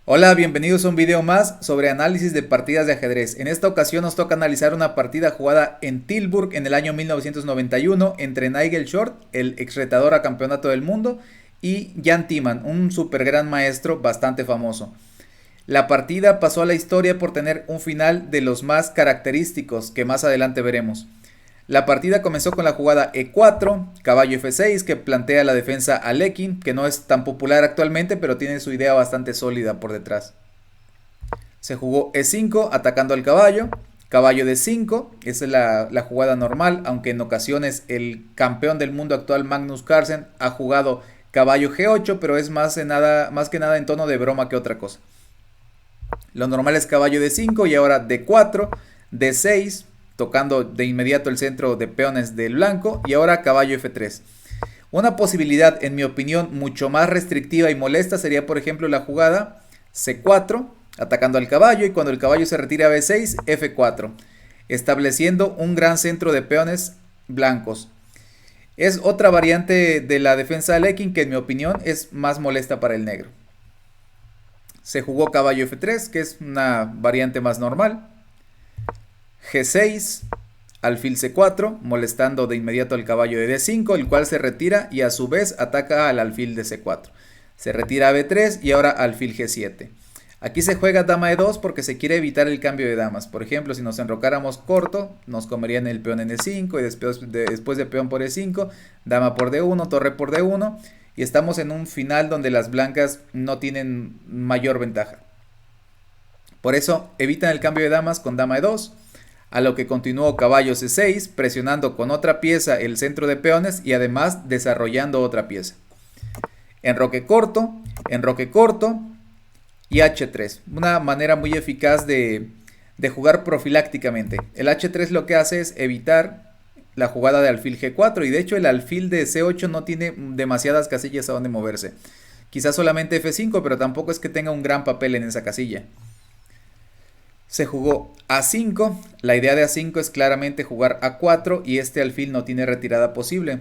Hola, bienvenidos a un video más sobre análisis de partidas de ajedrez. En esta ocasión nos toca analizar una partida jugada en Tilburg en el año 1991 entre Nigel Short, el ex retador a campeonato del mundo, y Jan Timman, un super gran maestro bastante famoso. La partida pasó a la historia por tener un final de los más característicos que más adelante veremos. La partida comenzó con la jugada E4, caballo F6 que plantea la defensa a Alekhine, que no es tan popular actualmente pero tiene su idea bastante sólida por detrás. Se jugó E5 atacando al caballo, caballo D5, esa es la jugada normal, aunque en ocasiones el campeón del mundo actual Magnus Carlsen ha jugado caballo G8, pero es más que nada en tono de broma que otra cosa. Lo normal es caballo D5 y ahora D4, D6, tocando de inmediato el centro de peones del blanco, y ahora caballo F3. Una posibilidad, en mi opinión, mucho más restrictiva y molesta sería, por ejemplo, la jugada C4, atacando al caballo, y cuando el caballo se retira a B6, F4, estableciendo un gran centro de peones blancos. Es otra variante de la defensa de Alekhine que, en mi opinión, es más molesta para el negro. Se jugó caballo F3, que es una variante más normal. G6, alfil C4, molestando de inmediato al caballo de D5, el cual se retira y a su vez ataca al alfil de C4. Se retira a B3 y ahora alfil G7. Aquí se juega dama E2 porque se quiere evitar el cambio de damas. Por ejemplo, si nos enrocáramos corto, nos comerían el peón en E5 y después de peón por E5, dama por D1, torre por D1. Y estamos en un final donde las blancas no tienen mayor ventaja. Por eso evitan el cambio de damas con dama E2. A lo que continuó caballo C6, presionando con otra pieza el centro de peones y además desarrollando otra pieza. Enroque corto y H3. Una manera muy eficaz de jugar profilácticamente. El H3 lo que hace es evitar la jugada de alfil G4 y de hecho el alfil de C8 no tiene demasiadas casillas a donde moverse. Quizás solamente F5, pero tampoco es que tenga un gran papel en esa casilla. Se jugó A5, la idea de A5 es claramente jugar A4 y este alfil no tiene retirada posible.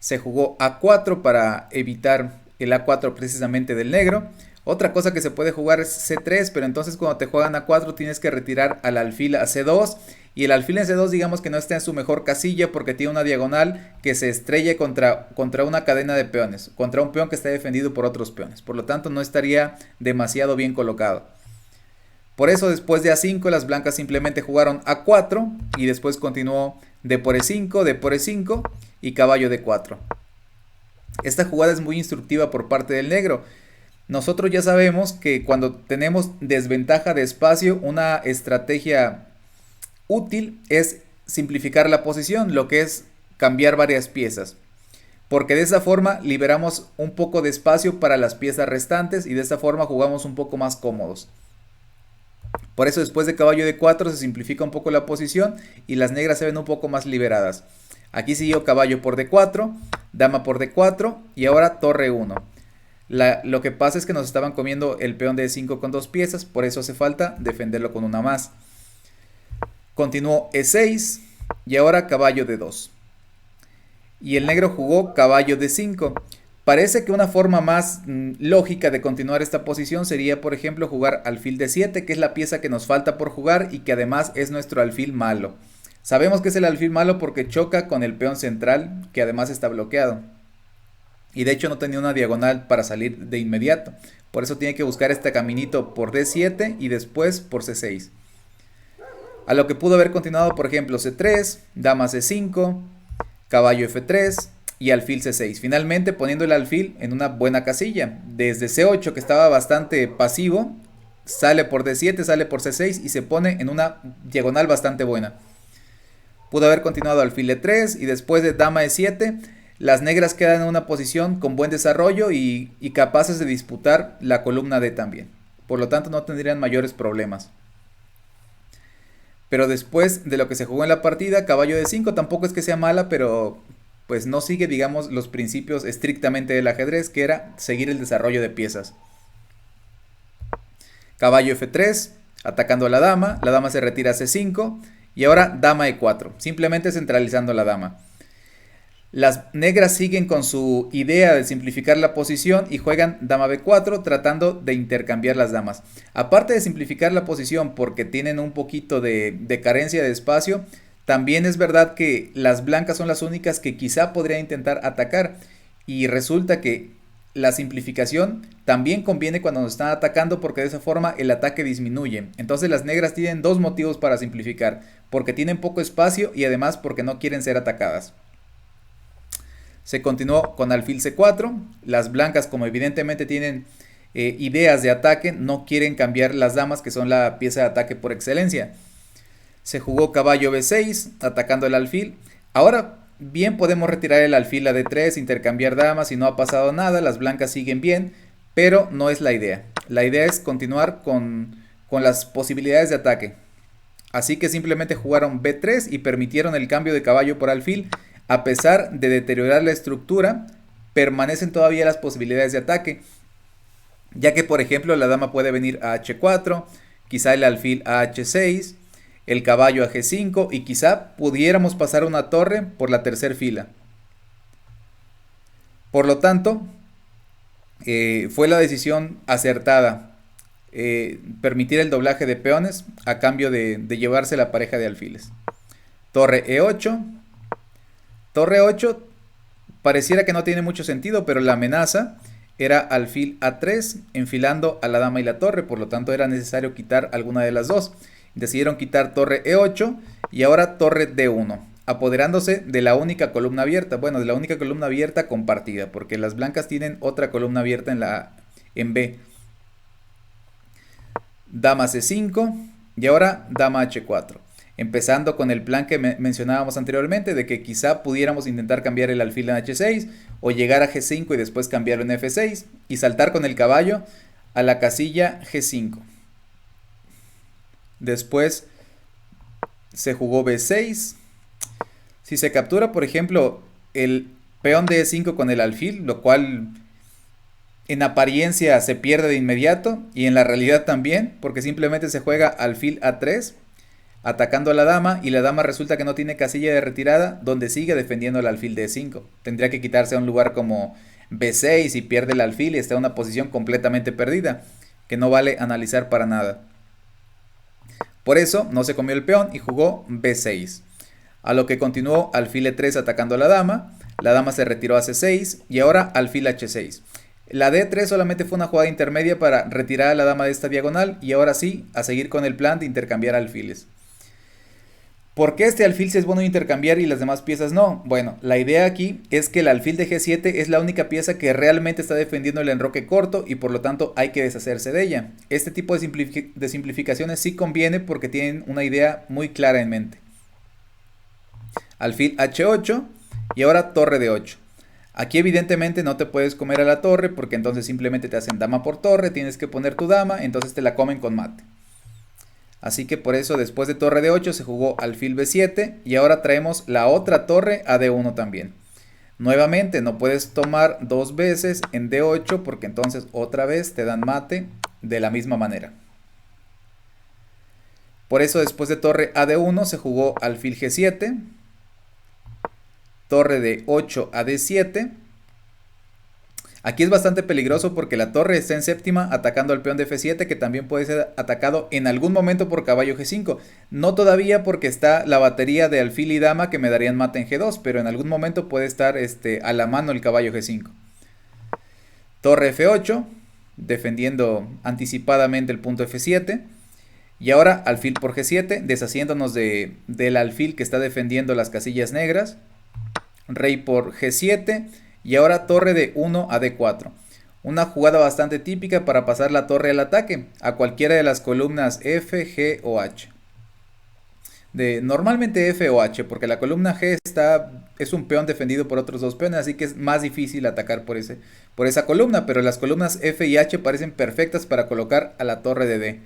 Se jugó A4 para evitar el A4 precisamente del negro. Otra cosa que se puede jugar es C3, pero entonces cuando te juegan A4 tienes que retirar al alfil a C2 y el alfil en C2 digamos que no está en su mejor casilla porque tiene una diagonal que se estrella contra una cadena de peones, contra un peón que está defendido por otros peones, por lo tanto no estaría demasiado bien colocado. Por eso después de A5 las blancas simplemente jugaron A4 y después continuó D por E5, D por E5 y caballo D4. Esta jugada es muy instructiva por parte del negro. Nosotros ya sabemos que cuando tenemos desventaja de espacio, una estrategia útil es simplificar la posición, lo que es cambiar varias piezas. Porque de esa forma liberamos un poco de espacio para las piezas restantes y de esta forma jugamos un poco más cómodos. Por eso después de caballo D4 se simplifica un poco la posición y las negras se ven un poco más liberadas. Aquí siguió caballo por D4, dama por D4 y ahora torre 1. Lo que pasa es que nos estaban comiendo el peón de E5 con dos piezas, por eso hace falta defenderlo con una más. Continuó E6 y ahora caballo D2. Y el negro jugó caballo D5. Parece que una forma más lógica de continuar esta posición sería, por ejemplo, jugar alfil D7, que es la pieza que nos falta por jugar y que además es nuestro alfil malo. Sabemos que es el alfil malo porque choca con el peón central, que además está bloqueado. Y de hecho no tenía una diagonal para salir de inmediato. Por eso tiene que buscar este caminito por D7 y después por C6. A lo que pudo haber continuado, por ejemplo, C3, dama C5, caballo F3 y alfil C6. Finalmente poniendo el alfil en una buena casilla. Desde C8, que estaba bastante pasivo, sale por D7, sale por C6 y se pone en una diagonal bastante buena. Pudo haber continuado alfil E3 y después de dama E7, las negras quedan en una posición con buen desarrollo y capaces de disputar la columna D también. Por lo tanto no tendrían mayores problemas. Pero después de lo que se jugó en la partida, caballo D5 tampoco es que sea mala, pero pues no sigue, digamos, los principios estrictamente del ajedrez, que era seguir el desarrollo de piezas. Caballo F3, atacando a la dama se retira a C5 y ahora dama E4, simplemente centralizando la dama. Las negras siguen con su idea de simplificar la posición y juegan dama b4 tratando de intercambiar las damas. Aparte de simplificar la posición porque tienen un poquito de carencia de espacio, también es verdad que las blancas son las únicas que quizá podrían intentar atacar y resulta que la simplificación también conviene cuando nos están atacando porque de esa forma el ataque disminuye. Entonces las negras tienen dos motivos para simplificar, porque tienen poco espacio y además porque no quieren ser atacadas. Se continuó con alfil c4. Las blancas, como evidentemente tienen ideas de ataque, no quieren cambiar las damas, que son la pieza de ataque por excelencia. Se jugó caballo b6, atacando el alfil. Ahora bien podemos retirar el alfil a d3, intercambiar damas y no ha pasado nada. Las blancas siguen bien, pero no es la idea. La idea es continuar con las posibilidades de ataque. Así que simplemente jugaron b3 y permitieron el cambio de caballo por alfil. A pesar de deteriorar la estructura, permanecen todavía las posibilidades de ataque, ya que por ejemplo la dama puede venir a h4, quizá el alfil a h6, el caballo a g5 y quizá pudiéramos pasar una torre por la tercera fila. Por lo tanto, fue la decisión acertada permitir el doblaje de peones a cambio de llevarse la pareja de alfiles. Torre e8. Torre 8 pareciera que no tiene mucho sentido, pero la amenaza era alfil a3 enfilando a la dama y la torre, por lo tanto era necesario quitar alguna de las dos. Decidieron quitar torre e8 y ahora torre d1, apoderándose de la única columna abierta, bueno, de la única columna abierta compartida, porque las blancas tienen otra columna abierta en B. Dama c5 y ahora dama h4. Empezando con el plan que mencionábamos anteriormente de que quizá pudiéramos intentar cambiar el alfil en h6 o llegar a g5 y después cambiarlo en f6 y saltar con el caballo a la casilla g5. Después se jugó b6. Si se captura, por ejemplo, el peón de e5 con el alfil, lo cual en apariencia se pierde de inmediato y en la realidad también, porque simplemente se juega alfil a3 atacando a la dama y la dama resulta que no tiene casilla de retirada donde sigue defendiendo el alfil de e5. Tendría que quitarse a un lugar como b6 y pierde el alfil y está en una posición completamente perdida que no vale analizar para nada. Por eso no se comió el peón y jugó b6. A lo que continuó alfil e3 atacando a la dama se retiró a c6 y ahora alfil h6. La d3 solamente fue una jugada intermedia para retirar a la dama de esta diagonal y ahora sí a seguir con el plan de intercambiar alfiles. ¿Por qué este alfil sí es bueno intercambiar y las demás piezas no? Bueno, la idea aquí es que el alfil de g7 es la única pieza que realmente está defendiendo el enroque corto y por lo tanto hay que deshacerse de ella. Este tipo de simplificaciones sí conviene porque tienen una idea muy clara en mente. Alfil h8 y ahora torre de 8. Aquí evidentemente no te puedes comer a la torre porque entonces simplemente te hacen dama por torre, tienes que poner tu dama, entonces te la comen con mate. Así que por eso después de torre de 8 se jugó alfil b7 y ahora traemos la otra torre a d1 también. Nuevamente no puedes tomar dos veces en d8 porque entonces otra vez te dan mate de la misma manera. Por eso después de torre a d1 se jugó alfil g7, torre de 8 a d7. Aquí es bastante peligroso porque la torre está en séptima atacando al peón de f7 que también puede ser atacado en algún momento por caballo g5. No todavía porque está la batería de alfil y dama que me darían mate en g2, pero en algún momento puede estar a la mano el caballo g5. Torre f8, defendiendo anticipadamente el punto f7. Y ahora alfil por g7, deshaciéndonos del alfil que está defendiendo las casillas negras. Rey por g7. Y ahora torre de 1 a d4. Una jugada bastante típica para pasar la torre al ataque a cualquiera de las columnas F, G o H. Normalmente F o H, porque la columna G es un peón defendido por otros dos peones, así que es más difícil atacar por esa columna, pero las columnas F y H parecen perfectas para colocar a la torre de D.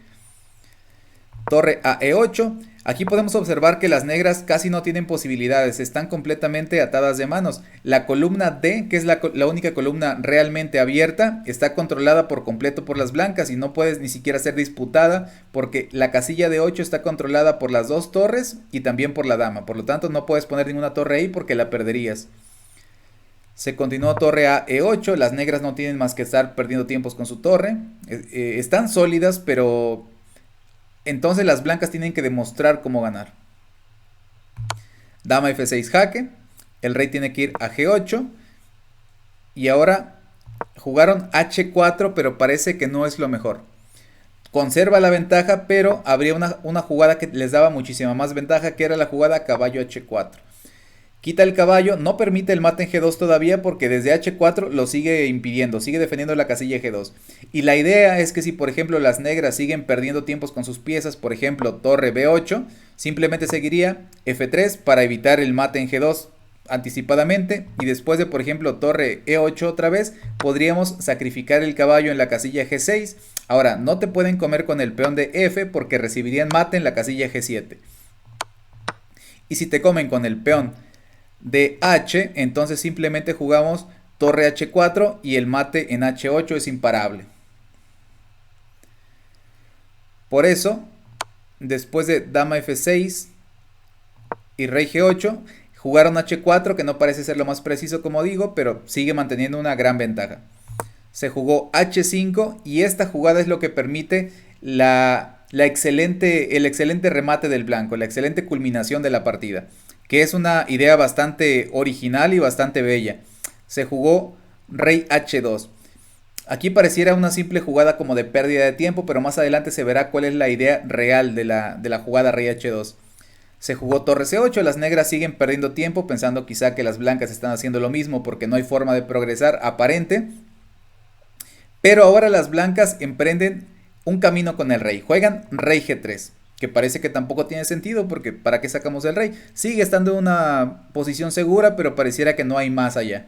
Torre a E8. Aquí podemos observar que las negras casi no tienen posibilidades, están completamente atadas de manos. La columna D, que es la única columna realmente abierta, está controlada por completo por las blancas y no puedes ni siquiera ser disputada porque la casilla de 8 está controlada por las dos torres y también por la dama. Por lo tanto no puedes poner ninguna torre ahí porque la perderías. Se continuó torre a E8, las negras no tienen más que estar perdiendo tiempos con su torre. Están sólidas, pero entonces las blancas tienen que demostrar cómo ganar. Dama F6 jaque, el rey tiene que ir a G8 y ahora jugaron H4, pero parece que no es lo mejor. Conserva la ventaja, pero habría una jugada que les daba muchísima más ventaja, que era la jugada caballo H4. Quita el caballo, no permite el mate en G2 todavía porque desde H4 lo sigue impidiendo, sigue defendiendo la casilla G2. Y la idea es que si por ejemplo las negras siguen perdiendo tiempos con sus piezas, por ejemplo torre B8, simplemente seguiría F3 para evitar el mate en G2 anticipadamente, y después de por ejemplo torre E8 otra vez, podríamos sacrificar el caballo en la casilla G6. Ahora, no te pueden comer con el peón de F porque recibirían mate en la casilla G7. Y si te comen con el peón de H, entonces simplemente jugamos torre H4 y el mate en H8 es imparable. Por eso, después de dama F6 y rey G8, jugaron H4, que no parece ser lo más preciso como digo, pero sigue manteniendo una gran ventaja. Se jugó H5 y esta jugada es lo que permite el excelente remate del blanco, la excelente culminación de la partida, que es una idea bastante original y bastante bella. Se jugó rey H2. Aquí pareciera una simple jugada como de pérdida de tiempo, pero más adelante se verá cuál es la idea real de la jugada rey H2. Se jugó torre C8, las negras siguen perdiendo tiempo pensando quizá que las blancas están haciendo lo mismo porque no hay forma de progresar aparente. Pero ahora las blancas emprenden un camino con el rey, juegan rey G3, que parece que tampoco tiene sentido porque ¿para qué sacamos el rey? Sigue estando en una posición segura, pero pareciera que no hay más allá.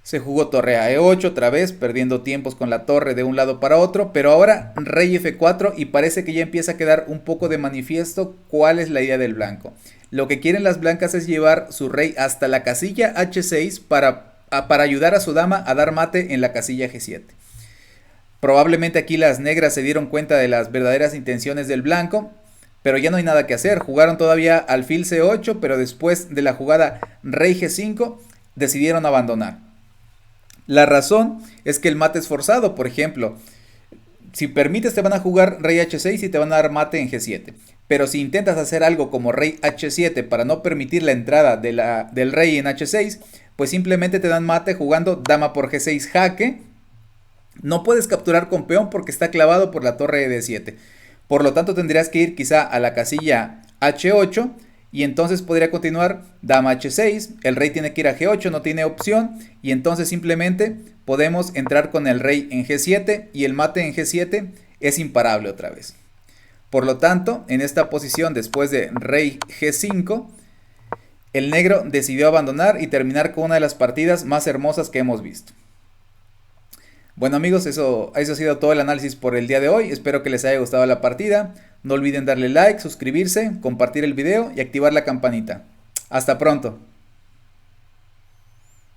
Se jugó torre a E8 otra vez, perdiendo tiempos con la torre de un lado para otro, pero ahora rey F4 y parece que ya empieza a quedar un poco de manifiesto cuál es la idea del blanco. Lo que quieren las blancas es llevar su rey hasta la casilla H6 para ayudar a su dama a dar mate en la casilla G7. Probablemente aquí las negras se dieron cuenta de las verdaderas intenciones del blanco, pero ya no hay nada que hacer. Jugaron todavía alfil C8, pero después de la jugada rey G5 decidieron abandonar. La razón es que el mate es forzado. Por ejemplo, si permites te van a jugar rey H6 y te van a dar mate en G7. Pero si intentas hacer algo como rey H7 para no permitir la entrada del rey en H6, pues simplemente te dan mate jugando dama por G6 jaque. No puedes capturar con peón porque está clavado por la torre de D7. Por lo tanto tendrías que ir quizá a la casilla H8 y entonces podría continuar dama H6, el rey tiene que ir a G8, no tiene opción, y entonces simplemente podemos entrar con el rey en G7 y el mate en G7 es imparable otra vez. Por lo tanto, en esta posición después de rey G5, el negro decidió abandonar y terminar con una de las partidas más hermosas que hemos visto. Bueno amigos, eso ha sido todo el análisis por el día de hoy. Espero que les haya gustado la partida. No olviden darle like, suscribirse, compartir el video y activar la campanita. Hasta pronto.